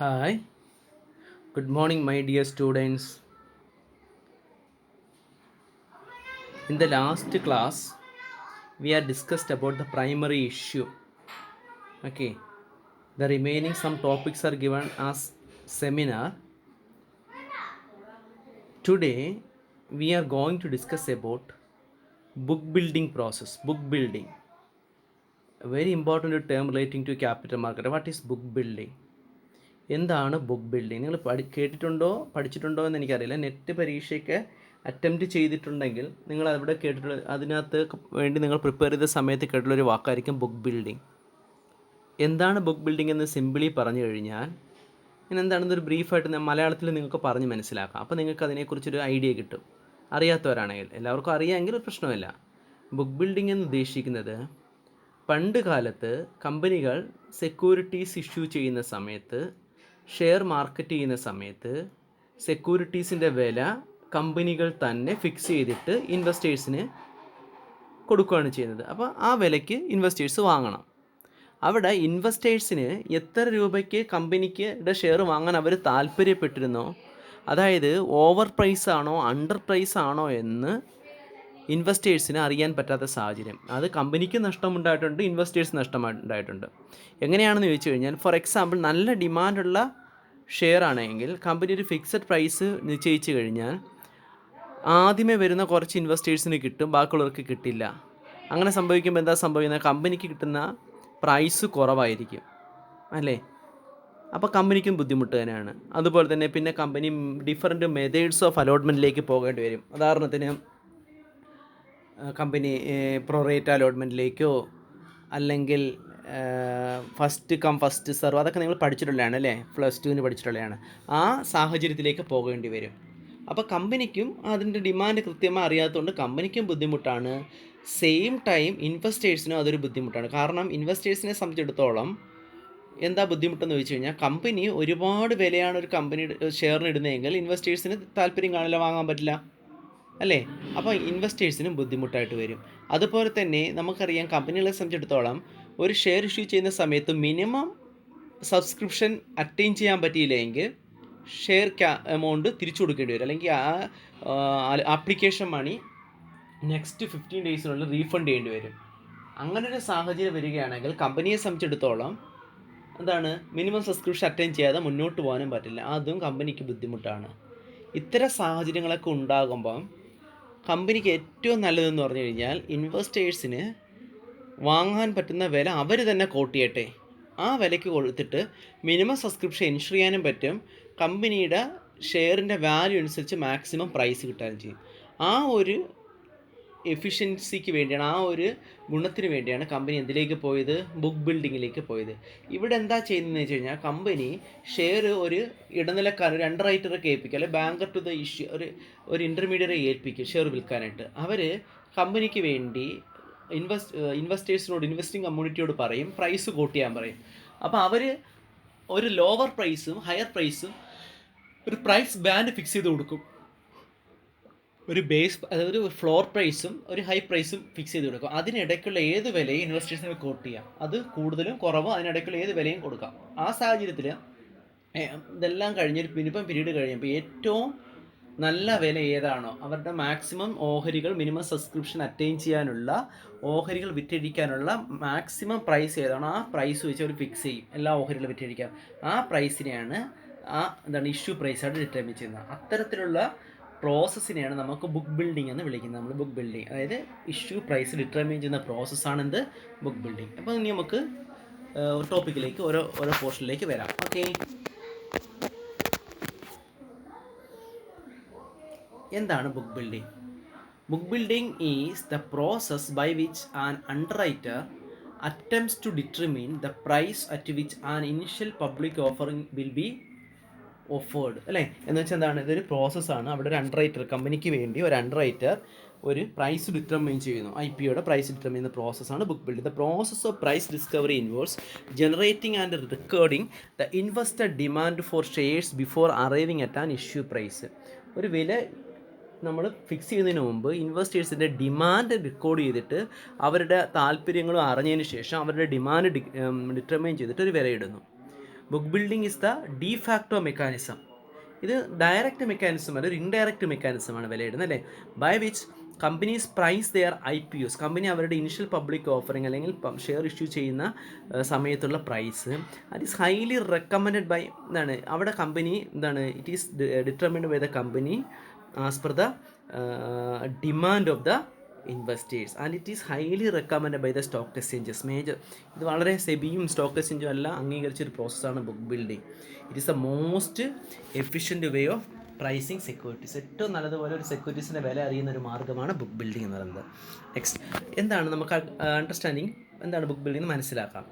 Hi, good morning, my dear students. In the last class, we had discussed about the primary issue. Okay, the remaining some topics are given as seminar. Today, we are going to discuss about book building process. Book building, a very important term relating to capital market. What is book building? എന്താണ് book building? നിങ്ങൾ കേട്ടിട്ടുണ്ടോ പഠിച്ചിട്ടുണ്ടോ എന്ന് എനിക്കറിയില്ല. Net പരീക്ഷയ്ക്ക് attempt ചെയ്തിട്ടുണ്ടെങ്കിൽ നിങ്ങൾ അവിടെ കേട്ടിട്ടുള്ള അതിനകത്ത് വേണ്ടി നിങ്ങൾ പ്രിപ്പയർ ചെയ്ത സമയത്ത് കേട്ടിട്ടുള്ളൊരു വാക്കായിരിക്കും ബുക്ക് ബിൽഡിംഗ്. എന്താണ് ബുക്ക് ബിൽഡിംഗ് എന്ന് സിമ്പിളി പറഞ്ഞു കഴിഞ്ഞാൽ എന്താണെന്നൊരു ബ്രീഫായിട്ട് മലയാളത്തിൽ നിങ്ങൾക്ക് പറഞ്ഞ് മനസ്സിലാക്കാം. അപ്പോൾ നിങ്ങൾക്ക് അതിനെക്കുറിച്ചൊരു ഐഡിയ കിട്ടും. അറിയാത്തവരാണെങ്കിൽ, എല്ലാവർക്കും അറിയാമെങ്കിൽ ഒരു പ്രശ്നമില്ല. ബുക്ക് ബിൽഡിംഗ് എന്ന് ഉദ്ദേശിക്കുന്നത് പണ്ട് കാലത്ത് കമ്പനികൾ സെക്യൂരിറ്റീസ് ഇഷ്യൂ ചെയ്യുന്ന സമയത്ത്, ഷെയർ മാർക്കറ്റ് ചെയ്യുന്ന സമയത്ത് സെക്യൂരിറ്റീസിൻ്റെ വില കമ്പനികൾ തന്നെ ഫിക്സ് ചെയ്തിട്ട് ഇൻവെസ്റ്റേഴ്സിന് കൊടുക്കുകയാണ് ചെയ്യുന്നത്. അപ്പോൾ ആ വിലയ്ക്ക് ഇൻവെസ്റ്റേഴ്സ് വാങ്ങണം. അവിടെ ഇൻവെസ്റ്റേഴ്സിന് എത്ര രൂപയ്ക്ക് കമ്പനിക്ക് ഷെയർ വാങ്ങാൻ അവർ താല്പര്യപ്പെട്ടിരുന്നോ, അതായത് ഓവർ പ്രൈസ് ആണോ അണ്ടർ പ്രൈസ് ആണോ എന്ന് ഇൻവെസ്റ്റേഴ്സിന് അറിയാൻ പറ്റാത്ത സാഹചര്യം. അത് കമ്പനിക്ക് നഷ്ടമുണ്ടായിട്ടുണ്ട്, ഇൻവെസ്റ്റേഴ്സ് നഷ്ടമുണ്ടായിട്ടുണ്ട്. എങ്ങനെയാണെന്ന് ചോദിച്ചു കഴിഞ്ഞാൽ, ഫോർ എക്സാമ്പിൾ നല്ല ഡിമാൻഡുള്ള ഷെയർ ആണെങ്കിൽ കമ്പനി ഒരു ഫിക്സഡ് പ്രൈസ് നിശ്ചയിച്ചു കഴിഞ്ഞാൽ ആദ്യമേ വരുന്ന കുറച്ച് ഇൻവെസ്റ്റേഴ്സിന് കിട്ടും, ബാക്കിയുള്ളവർക്ക് കിട്ടില്ല. അങ്ങനെ സംഭവിക്കുമ്പോൾ എന്താ സംഭവിക്കുന്നത്? കമ്പനിക്ക് കിട്ടുന്ന പ്രൈസ് കുറവായിരിക്കും, അല്ലേ? അപ്പോൾ കമ്പനിക്കും ബുദ്ധിമുട്ട് തന്നെയാണ്. അതുപോലെ തന്നെ പിന്നെ കമ്പനി ഡിഫറൻറ്റ് മെത്തേഡ്സ് ഓഫ് അലോട്ട്മെൻറ്റിലേക്ക് പോകേണ്ടി വരും. ഉദാഹരണത്തിന് കമ്പനി പ്രൊറേറ്റ അലോട്ട്മെൻറ്റിലേക്കോ അല്ലെങ്കിൽ ഫസ്റ്റ് കം ഫസ്റ്റ് സെർവ്, അതൊക്കെ നിങ്ങൾ പഠിച്ചിട്ടുള്ളതാണ് അല്ലേ? +2 പഠിച്ചിട്ടുള്ളതാണ്. ആ സാഹചര്യത്തിലേക്ക് പോകേണ്ടി വരും. അപ്പോൾ കമ്പനിക്കും അതിൻ്റെ ഡിമാൻഡ് കൃത്യമായി അറിയാത്തതുകൊണ്ട് കമ്പനിക്കും ബുദ്ധിമുട്ടാണ്. സെയിം ടൈം ഇൻവെസ്റ്റേഴ്സിനും അതൊരു ബുദ്ധിമുട്ടാണ്. കാരണം ഇൻവെസ്റ്റേഴ്സിനെ സംബന്ധിച്ചിടത്തോളം എന്താ ബുദ്ധിമുട്ടെന്ന് ചോദിച്ചു കഴിഞ്ഞാൽ, കമ്പനി ഒരുപാട് വിലയാണ് ഒരു കമ്പനിയുടെ ഷെയറിന് ഇടുന്നതെങ്കിൽ ഇൻവെസ്റ്റേഴ്സിന് താല്പര്യം കാണില്ല, വാങ്ങാൻ പറ്റില്ല, അല്ലേ? അപ്പോൾ ഇൻവെസ്റ്റേഴ്സിനും ബുദ്ധിമുട്ടായിട്ട് വരും. അതുപോലെ തന്നെ നമുക്കറിയാം, കമ്പനികളെ സംബന്ധിച്ചിടത്തോളം ഒരു ഷെയർ ഇഷ്യൂ ചെയ്യുന്ന സമയത്ത് മിനിമം സബ്സ്ക്രിപ്ഷൻ അറ്റൈൻ ചെയ്യാൻ പറ്റിയില്ലെങ്കിൽ ഷെയർ എമൗണ്ട് തിരിച്ചു കൊടുക്കേണ്ടി വരും, അല്ലെങ്കിൽ ആപ്ലിക്കേഷൻ മണി നെക്സ്റ്റ് 15 ഡേയ്സിനുള്ളിൽ റീഫണ്ട് ചെയ്യേണ്ടി വരും. അങ്ങനൊരു സാഹചര്യം വരികയാണെങ്കിൽ കമ്പനിയെ സംബന്ധിച്ചിടത്തോളം എന്താണ്, മിനിമം സബ്സ്ക്രിപ്ഷൻ അറ്റൈൻ ചെയ്യാതെ മുന്നോട്ട് പോകാനും പറ്റില്ല. അതും കമ്പനിക്ക് ബുദ്ധിമുട്ടാണ്. ഇത്തരം സാഹചര്യങ്ങളൊക്കെ ഉണ്ടാകുമ്പം കമ്പനിക്ക് ഏറ്റവും നല്ലതെന്ന് പറഞ്ഞു കഴിഞ്ഞാൽ ഇൻവെസ്റ്റേഴ്സിന് വാങ്ങാൻ പറ്റുന്ന വില അവർ തന്നെ കോട്ട് ചെയ്യട്ടെ. ആ വിലയ്ക്ക് കൊടുത്തിട്ട് മിനിമം സബ്സ്ക്രിപ്ഷൻ എൻഷുർ ചെയ്യാനും പറ്റും. കമ്പനിയുടെ ഷെയറിൻ്റെ വാല്യൂ അനുസരിച്ച് മാക്സിമം പ്രൈസ് കിട്ടാനും ചെയ്യും. ആ ഒരു എഫിഷ്യൻസിക്ക് വേണ്ടിയാണ്, ആ ഒരു ഗുണത്തിന് വേണ്ടിയാണ് കമ്പനി എന്തിലേക്ക് പോയത്? ബുക്ക് ബിൽഡിങ്ങിലേക്ക് പോയത്. ഇവിടെ എന്താ ചെയ്യുന്നതെന്ന് വെച്ച് കഴിഞ്ഞാൽ, കമ്പനി ഷെയർ ഒരു ഇടനിലക്കാരൻ, ഒരു അണ്ടർ റൈറ്ററൊക്കെ ഏൽപ്പിക്കുക, അല്ലെങ്കിൽ ബാങ്കർ ടു ദ ഇഷ്യൂ, ഒരു ഇൻ്റർമീഡിയറെ ഏൽപ്പിക്കുക ഷെയർ വിൽക്കാനായിട്ട്. അവർ കമ്പനിക്ക് വേണ്ടി ഇൻവെസ്റ്റേഴ്സിനോട്, ഇൻവെസ്റ്റിംഗ് കമ്മ്യൂണിറ്റിയോട് പറയും, പ്രൈസ് കോട്ട് ചെയ്യാൻ പറയും. അപ്പോൾ അവർ ഒരു ലോവർ പ്രൈസും ഹയർ പ്രൈസും ഒരു പ്രൈസ് ബാൻഡ് ഫിക്സ് ചെയ്ത് കൊടുക്കും. ഒരു ബേസ്, അതായത് ഒരു ഫ്ലോർ പ്രൈസും ഒരു ഹൈ പ്രൈസും ഫിക്സ് ചെയ്ത് കൊടുക്കും. അതിനിടയ്ക്കുള്ള ഏത് വിലയും ഇൻവെസ്റ്റേഴ്സിന് കോട്ട് ചെയ്യാം. അത് കൂടുതലും കുറവോ അതിനിടയ്ക്കുള്ള ഏത് വിലയും കൊടുക്കാം. ആ സാഹചര്യത്തിൽ ഇതെല്ലാം കഴിഞ്ഞൊരു മിനിമം പീരീഡ് കഴിയുമ്പോൾ ഏറ്റവും നല്ല വില ഏതാണോ, അവരുടെ മാക്സിമം ഓഹരികൾ, മിനിമം സബ്സ്ക്രിപ്ഷൻ അറ്റൈൻ ചെയ്യാനുള്ള ഓഹരികൾ വിറ്റഴിക്കാനുള്ള മാക്സിമം പ്രൈസ് ഏതാണോ ആ പ്രൈസ് വെച്ച് അവർ ഫിക്സ് ചെയ്യും. എല്ലാ ഓഹരികളും വിറ്റഴിക്കാം. ആ പ്രൈസിനെയാണ് ഇഷ്യൂ പ്രൈസായിട്ട് ഡിറ്റർമിൻ ചെയ്യുന്നത്. അത്തരത്തിലുള്ള പ്രോസസ്സിനെയാണ് നമുക്ക് ബുക്ക് ബിൽഡിംഗ് എന്ന് വിളിക്കുന്നത്. നമ്മൾ ബുക്ക് ബിൽഡിംഗ്, അതായത് ഇഷ്യൂ പ്രൈസ് ഡിറ്റർമിൻ ചെയ്യുന്ന പ്രോസസ്സാണ് എന്ത്? Book building. അപ്പോൾ ഇനി നമുക്ക് ടോപ്പിക്കിലേക്ക് ഓരോ പോർഷനിലേക്ക് വരാം. ഓക്കെ, എന്താണ് book building? Book building is the process by which an underwriter attempts to determine the price at which an initial public offering will be offered, അല്ലേ? എന്ന് വെച്ചാൽ എന്താണ്? ഇതൊരു പ്രോസസ്സാണ്. അവിടെ ഒരു അണ്ടർറൈറ്റർ, കമ്പനിക്ക് വേണ്ടി ഒരു അണ്ടർറൈറ്റർ ഒരു പ്രൈസ് ഡിറ്റർമൈൻ ചെയ്യുന്നു. IPOയുടെ പ്രൈസ് ഡിറ്റർമൈൻ ചെയ്യുന്ന പ്രോസസ്സാണ് book building. The process of price discovery involves generating and recording the investor demand for shares before arriving at an issue price. ഒരു വില നമ്മൾ ഫിക്സ് ചെയ്യുന്നതിന് മുമ്പ് ഇൻവെസ്റ്റേഴ്സിൻ്റെ ഡിമാൻഡ് റെക്കോർഡ് ചെയ്തിട്ട് അവരുടെ താല്പര്യങ്ങളും അറിഞ്ഞതിന് ശേഷം അവരുടെ ഡിമാൻഡ് ഡിറ്റർമൈൻ ചെയ്തിട്ട് ഒരു വില ഇടുന്നു. Book building is the de facto mechanism. ഇത് ഡയറക്റ്റ് മെക്കാനിസം അല്ല, ഒരു ഇൻഡയറക്റ്റ് മെക്കാനിസമാണ് വിലയിടുന്നത് അല്ലേ. By which companies price their IPOs. Company അവരുടെ ഇനിഷ്യൽ പബ്ലിക് ഓഫറിംഗ് അല്ലെങ്കിൽ ഷെയർ ഇഷ്യൂ ചെയ്യുന്ന സമയത്തുള്ള പ്രൈസ് അത് ഈസ് ഹൈലി റെക്കമെൻഡഡ് ബൈ എന്താണ് അവിടെ കമ്പനി എന്താണ് it is determined by the company as per the demand of the investors and it is highly recommend by the stock exchanges major. ഇത് വളരെ സെബിയും stock എക്സ്ചേഞ്ചും എല്ലാം അംഗീകരിച്ചൊരു പ്രോസസ്സാണ് book building. It is the most efficient way of pricing securities. ഏറ്റവും നല്ലതുപോലെ ഒരു സെക്യൂരിറ്റീസിൻ്റെ വില അറിയുന്ന ഒരു മാർഗ്ഗമാണ് ബുക്ക് ബിൽഡിംഗ് എന്ന് പറയുന്നത്. നെക്സ്റ്റ് എന്താണ് നമുക്ക് അണ്ടർസ്റ്റാൻഡിങ് എന്താണ് ബുക്ക് ബിൽഡിംഗ് എന്ന് മനസ്സിലാക്കാം.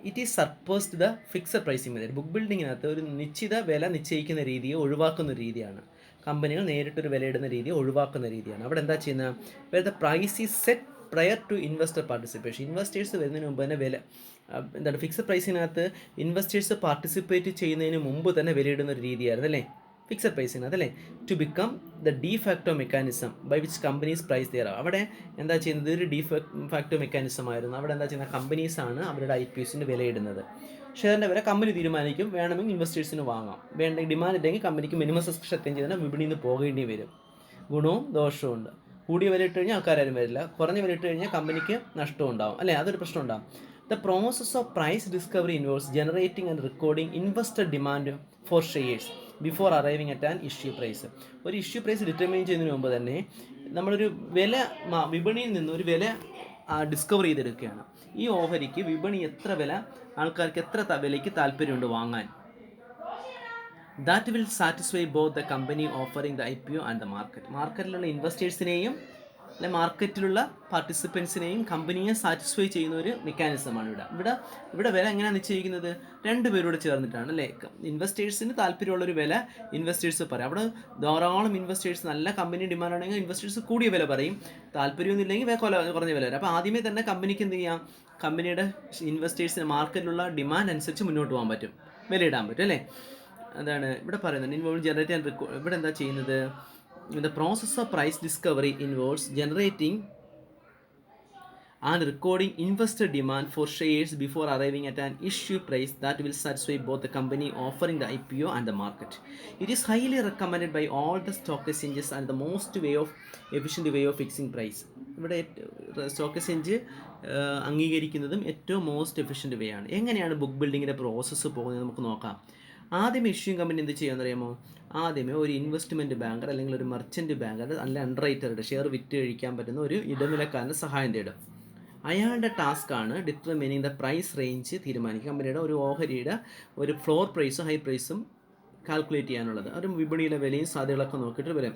It is supposed the fixed pricing method. Book ബിൽഡിങ്ങിനകത്ത് ഒരു നിശ്ചിത വില നിശ്ചയിക്കുന്ന രീതിയെ ഒഴിവാക്കുന്ന രീതിയാണ്. കമ്പനികൾ നേരിട്ടൊരു വിലയിടുന്ന രീതിയെ ഒഴിവാക്കുന്ന രീതിയാണ്. അവിടെ എന്താ ചെയ്യുന്നത്, where the price is set prior to investor participation. Investors വരുന്നതിന് മുമ്പ് തന്നെ വില എന്താണ് ഫിക്സഡ് പ്രൈസിനകത്ത് ഇൻവെസ്റ്റേഴ്സ് പാർട്ടിസിപ്പേറ്റ് ചെയ്യുന്നതിന് മുമ്പ് തന്നെ വിലയിടുന്ന ഒരു രീതിയായിരുന്നു അല്ലേ ഫിക്സഡ് പ്രൈസിനകത്ത് അല്ലേ. To become the de facto mechanism by which companies price their. അവിടെ എന്താ ചെയ്യുന്നത്, ഒരു ഡി ഫാക്ടോ മെക്കാനിസം ആയിരുന്നു. അവിടെ എന്താ ചെയ്യുന്നത്, കമ്പനീസാണ് അവരുടെ IPOസിന് വിലയിടുന്നത്. ഷെയറിൻ്റെ വില കമ്പനി തീരുമാനിക്കും. വേണമെങ്കിൽ ഇൻവെസ്റ്റേഴ്സിന് വാങ്ങാം, വേണ്ടെങ്കിൽ ഡിമാൻഡ് ഇല്ലെങ്കിൽ കമ്പനിക്ക് മിനിമം സബ്സ്ക്രിപ്ഷൻ അറ്റൻഡ് ചെയ്താൽ വിപണിയിൽ നിന്ന് പോകേണ്ടി വരും. ഗുണവും ദോഷവും ഉണ്ട്. കൂടിയ വില ഇട്ട് കഴിഞ്ഞാൽ ആൾക്കാരും വരില്ല, കുറഞ്ഞ വില ഇട്ട് കഴിഞ്ഞാൽ കമ്പനിക്ക് നഷ്ടം ഉണ്ടാവും അല്ലേ, അതൊരു പ്രശ്നം ഉണ്ടാകും. The process of price discovery involves generating and recording investor demand for shares before arriving at an issue price. ഒരു ഇഷ്യൂ പ്രൈസ് ഡിറ്റർമൈൻ ചെയ്യുന്നതിന് മുമ്പ് തന്നെ നമ്മളൊരു വില വിപണിയിൽ നിന്ന് ഒരു വില ഡിസ്കവർ ചെയ്തെടുക്കുകയാണ്. ഈ ഓഹരിക്ക് വിപണി എത്ര വില, ആൾക്കാർക്ക് എത്ര വിലയ്ക്ക് താല്പര്യമുണ്ട് വാങ്ങാൻ. That will satisfy both the company offering the IPO and the market. മാർക്കറ്റിലുള്ള ഇൻവെസ്റ്റേഴ്സിനെയും അല്ലെ മാർക്കറ്റിലുള്ള പാർട്ടിസിപ്പൻസിനെയും കമ്പനിയെ സാറ്റിസ്ഫൈ ചെയ്യുന്ന ഒരു മെക്കാനിസമാണ് ഇവിടെ വില എങ്ങനെയാണ് നിശ്ചയിക്കുന്നത്, രണ്ടുപേരോട് ചേർന്നിട്ടാണ് അല്ലേ. ഇൻവെസ്റ്റേഴ്സിന് താല്പര്യമുള്ളൊരു വില ഇൻവെസ്റ്റേഴ്സ് പറയും. അവിടെ ധാരാളം ഇൻവെസ്റ്റേഴ്സ്, നല്ല കമ്പനി ഡിമാൻഡ് ആണെങ്കിൽ ഇൻവെസ്റ്റേഴ്സ് കൂടിയ വില പറയും, താല്പര്യമൊന്നും ഇല്ലെങ്കിൽ കുറഞ്ഞ വില വരും. അപ്പോൾ ആദ്യമേ തന്നെ കമ്പനിക്ക് എന്ത് ചെയ്യാം, കമ്പനിയുടെ ഇൻവെസ്റ്റേഴ്സിന് മാർക്കറ്റിലുള്ള ഡിമാൻഡ് അനുസരിച്ച് മുന്നോട്ട് പോകാൻ പറ്റും, വിലയിടാൻ പറ്റും അല്ലേ. അതാണ് ഇവിടെ പറയുന്നത്. ഇൻവോൾവ് ജനറേറ്റ് ആൻഡ് ഇവിടെ എന്താ ചെയ്യുന്നത്, the process of price discovery involves generating and recording investor demand for shares before arriving at an issue price that will satisfy both the company offering the IPO and the market. It is highly recommended by all the stock exchanges and the most efficient way of fixing price. ഇവിടെ stock exchange അംഗീകരിക്കുന്നതും ഏറ്റവും most efficient വേ ആണ്. എങ്ങനെയാണ് book ബിൽഡിങ്ങിൻ്റെ process പോകുന്നത് നമുക്ക് നോക്കാം. ആദ്യമേ issuing company എന്ത് ചെയ്യാമെന്ന് അറിയാമോ, ആദ്യമേ ഒരു ഇൻവെസ്റ്റ്മെൻറ്റ് ബാങ്കർ അല്ലെങ്കിൽ ഒരു മെർച്ചൻറ്റ് ബാങ്കർ അല്ലെങ്കിൽ അണ്ടർറൈറ്ററുടെ ഷെയർ വിറ്റ് കഴിക്കാൻ പറ്റുന്ന ഒരു ഇടനിലക്കാരൻ്റെ സഹായം തേടും. അയാളുടെ ടാസ്ക്കാണ് ഡിറ്റർമിനിങ് ദ പ്രൈസ് റേഞ്ച് തീരുമാനിക്കുക. കമ്പനിയുടെ ഒരു ഓഹരിയുടെ ഒരു ഫ്ലോർ പ്രൈസും ഹൈ പ്രൈസും കാൽക്കുലേറ്റ് ചെയ്യാനുള്ളത്. ഒരു വിപണിയിലെ വിലയും സാധ്യതകളൊക്കെ നോക്കിയിട്ട് വില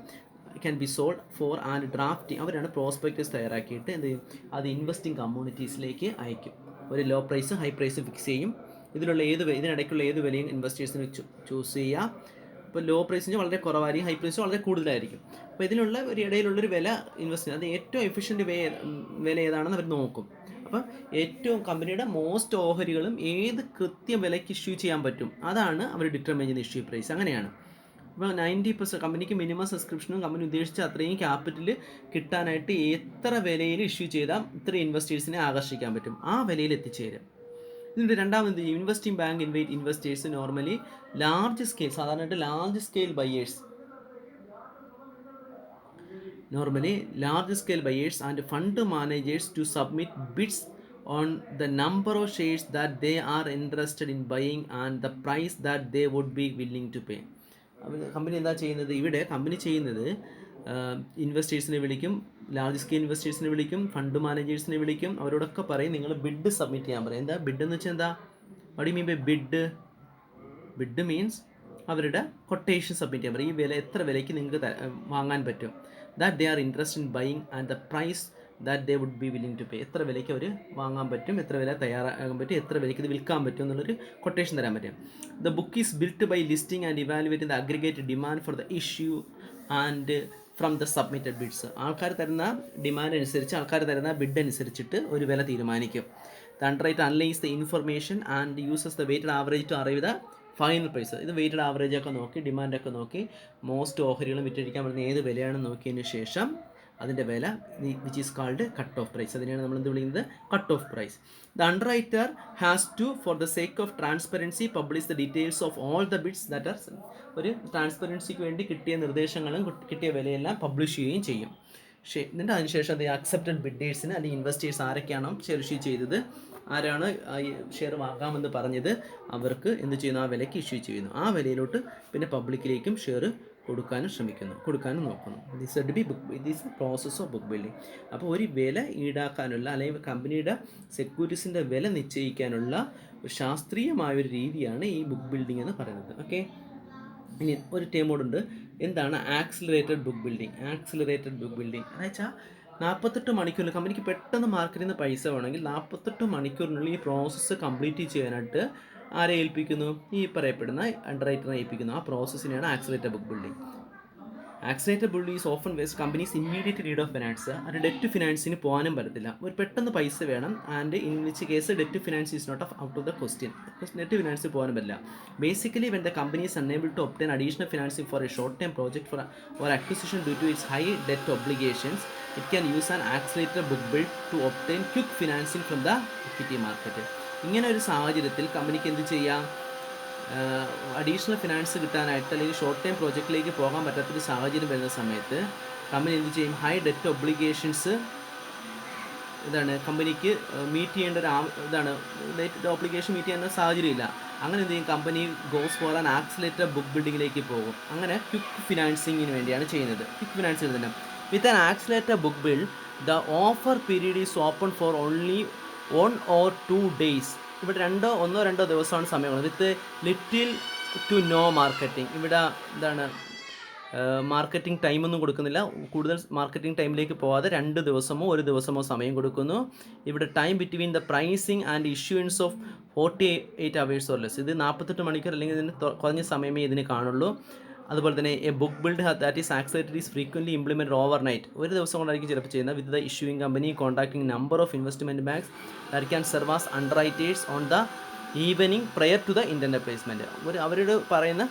can be sold for and drafting. അവരാണ് പ്രോസ്പെക്ടസ് തയ്യാറാക്കിയിട്ട് എന്ത് ചെയ്യും, അത് ഇൻവെസ്റ്റിംഗ് കമ്മ്യൂണിറ്റീസിലേക്ക് അയക്കും. ഒരു ലോ പ്രൈസും ഹൈ പ്രൈസും ഫിക്സ് ചെയ്യും. ഇതിനിടയ്ക്കുള്ള ഏത് വിലയും ഇൻവെസ്റ്റേഴ്സിന് ചൂസ് ചെയ്യാം. ഇപ്പോൾ ലോ പ്രൈസിന് വളരെ കുറവായിരിക്കും, ഹൈ പ്രൈസ് വളരെ കൂടുതലായിരിക്കും. അപ്പോൾ ഇതിനുള്ള ഒരു ഇടയിലുള്ളൊരു വില ഇൻവെസ്റ്റ് അത് ഏറ്റവും എഫിഷ്യൻറ്റ് വില ഏതാണെന്ന് അവർ നോക്കും. അപ്പം ഏറ്റവും കമ്പനിയുടെ മോസ്റ്റ് ഓഹരികളും ഏത് കൃത്യം വിലയ്ക്ക് ഇഷ്യൂ ചെയ്യാൻ പറ്റും അതാണ് അവർ ഡിറ്റർമൈൻ ചെയ്യുന്ന ഇഷ്യൂ പ്രൈസ്. അങ്ങനെയാണ്. അപ്പോൾ 90% കമ്പനിക്ക് മിനിമം സബ്സ്ക്രിപ്ഷനും കമ്പനി ഉദ്ദേശിച്ച അത്രയും ക്യാപിറ്റൽ കിട്ടാനായിട്ട് എത്ര വിലയിൽ ഇഷ്യൂ ചെയ്താൽ ഇത്ര ഇൻവെസ്റ്റേഴ്സിനെ ആകർഷിക്കാൻ പറ്റും, ആ വിലയിൽ എത്തിച്ചേരും. ഇതിൻ്റെ രണ്ടാമത് investing bank invite investors normally large scale, സാധാരണയായിട്ട് large scale buyers and fund managers to submit bids on the number of shares that they are interested in buying and the price that they would be willing to pay. Company എന്താ ചെയ്യുന്നത്, ഇവിടെ company ചെയ്യുന്നത് ഇൻവെസ്റ്റേഴ്സിനെ വിളിക്കും, large scale ഇൻവെസ്റ്റേഴ്സിനെ വിളിക്കും, fund മാനേജേഴ്സിനെ വിളിക്കും. അവരോടൊക്കെ പറയും നിങ്ങൾ ബിഡ് സബ്മിറ്റ് ചെയ്യാൻ പറയും. എന്താ ബിഡ് എന്ന് വെച്ചാൽ എന്താ, what you mean by bid? Bid means അവരുടെ കൊട്ടേഷൻ സബ്മിറ്റ് ചെയ്യാൻ പറയും. ഈ വില എത്ര വിലയ്ക്ക് നിങ്ങൾക്ക് വാങ്ങാൻ പറ്റും, that they are interested in buying and the price that they would be willing to pay. എത്ര വിലയ്ക്ക് അവർ വാങ്ങാൻ പറ്റും, എത്ര വില തയ്യാറാകാൻ പറ്റും, എത്ര വിലയ്ക്ക് ഇത് വിൽക്കാൻ പറ്റും എന്നുള്ളൊരു കൊട്ടേഷൻ തരാൻ പറ്റും. The book is built by listing and evaluating the aggregate demand for the issue and from the submitted bids. ആൾക്കാർ തരുന്ന ഡിമാൻഡ് അനുസരിച്ച്, ആൾക്കാർ തരുന്ന ബിഡ് അനുസരിച്ചിട്ട് ഒരു വില തീരുമാനിക്കും. The underwriter analyse the information and uses the weighted average to arrive the final price. ഇത് വെയ്റ്റഡ് ആവറേജൊക്കെ നോക്കി ഡിമാൻഡൊക്കെ നോക്കി മോസ്റ്റ് ഓഹരികളും വിറ്റഴിക്കാൻ പറ്റുന്ന ഏത് വിലയാണെന്ന് നോക്കിയതിന് ശേഷം അതിൻ്റെ വില which is called cut off price. അതിനെയാണ് നമ്മൾ എന്ത് വിളിക്കുന്നത്? Cut off price. The underwriter has to for the sake of transparency publish the details of all the bids that are. ഒരു ട്രാൻസ്പെറൻസിക്ക് വേണ്ടി കിട്ടിയ നിർദ്ദേശങ്ങളും കിട്ടിയ വിലയെല്ലാം പബ്ലിഷ് ചെയ്യുകയും ചെയ്യും. എന്നിട്ട് അതിനുശേഷം അത് അക്സെപ്റ്റഡ് ബിഡേഴ്സിന് അല്ലെങ്കിൽ ഇൻവെസ്റ്റേഴ്സ് ആരൊക്കെയാണോ ഷെയർ ഇഷ്യൂ ചെയ്തത്, ആരാണ് ഷെയർ വാങ്ങാമെന്ന് പറഞ്ഞത്, അവർക്ക് എന്ത് ചെയ്യുന്നു? ആ വിലയ്ക്ക് ഇഷ്യൂ ചെയ്യുന്നു. ആ വിലയിലോട്ട് പിന്നെ പബ്ലിക്കിലേക്കും ഷെയർ കൊടുക്കാനും നോക്കുന്നു. This process of book building. അപ്പോൾ ഒരു വില ഈടാക്കാനുള്ള അല്ലെങ്കിൽ കമ്പനിയുടെ സെക്യൂരിറ്റീസിൻ്റെ വില നിശ്ചയിക്കാനുള്ള ഒരു ശാസ്ത്രീയമായൊരു രീതിയാണ് ഈ ബുക്ക് ബിൽഡിംഗ് എന്ന് പറയുന്നത്. ഓക്കെ, ഇനി ഒരു ടേമോടുണ്ട്. എന്താണ് accelerated book building? Accelerated book building എന്ന് വെച്ചാൽ 48 മണിക്കൂറിൽ കമ്പനിക്ക് പെട്ടെന്ന് മാർക്കറ്റിൽ നിന്ന് പൈസ വേണമെങ്കിൽ 48 മണിക്കൂറിനുള്ളിൽ ഈ പ്രോസസ്സ് കംപ്ലീറ്റ് ചെയ്യാനായിട്ട് ആരെ ഏൽപ്പിക്കുന്നു? ഈ പറയപ്പെടുന്ന അണ്ടർറൈറ്ററിനെ ഏൽപ്പിക്കുന്നു. ആ പ്രോസസ്സിനെയാണ് accelerated book building. Accelerated building is often ways companies immediate need of finance. അത് ഡെറ്റ് ഫിനാൻസിന് പോകാനും പറ്റത്തില്ല. ഒരു പെട്ടെന്ന് പൈസ വേണം. And in which case debt finance is not out of the question. Debt finance പോകാനും പറ്റില്ല. Basically when the company is unable to obtain additional financing for a short time project for acquisition due to its high debt obligations, it can use an accelerated book build to obtain quick financing from the equity market. ഇങ്ങനെ ഒരു സാഹചര്യത്തിൽ കമ്പനിക്ക് എന്ത് ചെയ്യാം? Additional finance കിട്ടാനായിട്ട് അല്ലെങ്കിൽ short time പ്രോജക്റ്റിലേക്ക് പോകാൻ പറ്റാത്തൊരു സാഹചര്യം വരുന്ന സമയത്ത് കമ്പനി എന്ത് ചെയ്യും? ഹൈ ഡെറ്റ് ഒബ്ലിഗേഷൻസ് കമ്പനിക്ക് മീറ്റ് ചെയ്യേണ്ട ഡെറ്റ് ഒബ്ലിഗേഷൻ മീറ്റ് ചെയ്യുന്ന സാഹചര്യമില്ല. അങ്ങനെ എന്ത് ചെയ്യും? Company goes for an accelerated book ബിൽഡിങ്ങിലേക്ക് പോകും. അങ്ങനെ ക്വിക്ക് ഫിനാൻസിങ്ങിന് വേണ്ടിയാണ് ചെയ്യുന്നത്. ക്വിക്ക് ഫിനാൻസിങ് തന്നെ with an accelerated book build the offer period is open for only 1 or 2 days. ഇവിടെ ഒന്നോ രണ്ടോ ദിവസമാണ് സമയമുള്ളത്. With little to no marketing. ഇവിടെ മാർക്കറ്റിംഗ് ടൈമൊന്നും കൊടുക്കുന്നില്ല. കൂടുതൽ മാർക്കറ്റിംഗ് ടൈമിലേക്ക് പോകാതെ 2 ദിവസമോ 1 ദിവസമോ സമയം കൊടുക്കുന്നു. ഇവിടെ time between the pricing and issuance of 48 hours or less. ഇത് 48 മണിക്കൂർ അല്ലെങ്കിൽ ഇതിന് കുറഞ്ഞ സമയമേ ഇതിന് കാണുള്ളൂ. അതുപോലെ തന്നെ a book build that is accelerated is frequently implement overnight. ഒരു ദിവസം കൊണ്ടായിരിക്കും ചിലപ്പോൾ ചെയ്യുന്നത്. With the issuing company contacting number of investment banks that can serve as underwriters on the evening prior to the internet placement. അവരോട് പറയുന്ന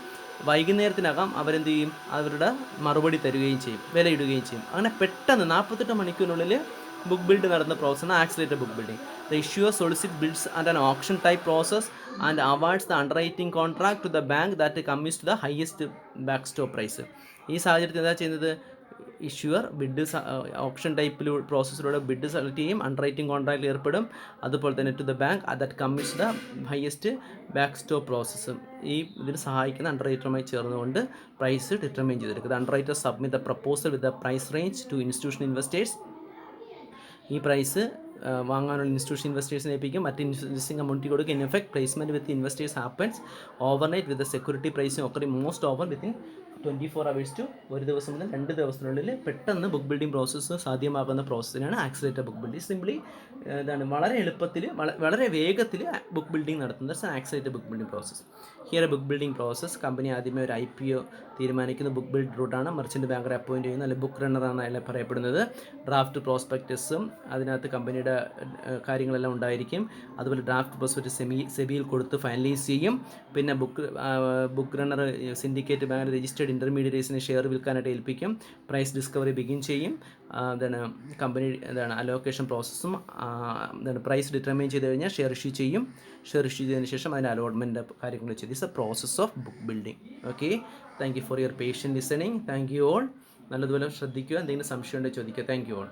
വൈകുന്നേരത്തിനകം അവരെന്ത് ചെയ്യും? അവരുടെ മറുപടി തരികയും ചെയ്യും, വിലയിടുകയും ചെയ്യും. അങ്ങനെ പെട്ടെന്ന് 48 മണിക്കൂറിനുള്ളിൽ ബുക്ക് ബിൽഡ് നടന്ന പ്രോസസ്സാണ് accelerated book building. The issuer solicit builds and an option type process and awards the underwriting contract to the bank that commits to the highest back stop price. ഈ സാഹചര്യത്തിൽ എന്താ ചെയ്യുന്നത്? ഇഷ്യൂർ ബിഡ് ഓപ്ഷൻ ടൈപ്പിലൂടെ പ്രോസസ്സിലൂടെ bid select ചെയ്യും, underwriting കോൺട്രാക്റ്റിൽ ഏർപ്പെടും. അതുപോലെ തന്നെ to the bank that commits the highest back stop process. ഇതിന് സഹായിക്കുന്ന അണ്ടർറൈറ്ററുമായി ചേർന്നുകൊണ്ട് പ്രൈസ് ഡിറ്റർമൈൻ ചെയ്തെടുക്കുക. Underwriter submit the proposal with the price range to institutional investors. ഈ പ്രൈസ് വാങ്ങാനുള്ള ഇൻസ്റ്റിറ്റ്യൂഷൻ ഇൻവെസ്റ്റേഴ്സിനെ ഏൽപ്പിക്കും. മറ്റ് ഇൻവെസ്റ്റിംഗ് കമ്മ്യൂണിറ്റി കൊടുക്കും. In effect placement with investors happens overnight with the security pricing occurring most over within 24 hours to 1 ദിവസം മുതൽ 2 ദിവസത്തിനുള്ളിൽ പെട്ടെന്ന് ബുക്ക് ബിൽഡിംഗ് പ്രോസസ്സ് സാധ്യമാകുന്ന പ്രോസസ്സിനാണ് ആക്സിലറേറ്റഡ് ബുക്ക് ബിൽഡിംഗ്. സിംപ്ലി വളരെ എളുപ്പത്തിൽ വളരെ വേഗത്തിൽ ബുക്ക് ബിൽഡിംഗ് നടത്തുന്നത് accelerated book building process. Here book building process company ആദ്യമേ ഒരു IPO തീരുമാനിക്കുന്ന ബുക്ക് ബിൽഡ് റൂട്ടാണ്. മർച്ചൻ്റ് ബാങ്കറെ അപ്പോയിൻറ്റ് ചെയ്യുന്ന അല്ലെങ്കിൽ ബുക്ക് റണ്ണറാണ് അതിൽ പറയപ്പെടുന്നത്. ഡ്രാഫ്റ്റ് പ്രോസ്പെക്ടസും അതിനകത്ത് കമ്പനിയുടെ കാര്യങ്ങളെല്ലാം ഉണ്ടായിരിക്കും. അതുപോലെ ഡ്രാഫ്റ്റ് പ്രോസ്പെക്ടസ് സെബിയിൽ കൊടുത്ത് ഫൈനലൈസ് ചെയ്യും. പിന്നെ book runner syndicate bank registered ഇൻ്റർമീഡിയറ്റ്സിന് ഷെയർ വിൽക്കാനായിട്ട് ഏൽപ്പിക്കും. പ്രൈസ് ഡിസ്കവറി ബിഗിൻ ചെയ്യും. കമ്പനി അലോക്കേഷൻ പ്രോസസ്സും പ്രൈസ് ഡിറ്റർമൈൻ ചെയ്ത് കഴിഞ്ഞാൽ ഷെയർ ഇഷ്യൂ ചെയ്യും. ഷെയർ ഇഷ്യൂ ചെയ്തതിന് ശേഷം അതിൻ്റെ അലോട്ട്മെൻറ്റ് കാര്യങ്ങൾ ചെയ്ത് this a process of book building. Okay, thank you for your patient listening. Thank you all. നല്ലതുപോലെ ശ്രദ്ധിക്കുക. എന്തെങ്കിലും സംശയം ഉണ്ടെങ്കിൽ ചോദിക്കുക. Thank you all.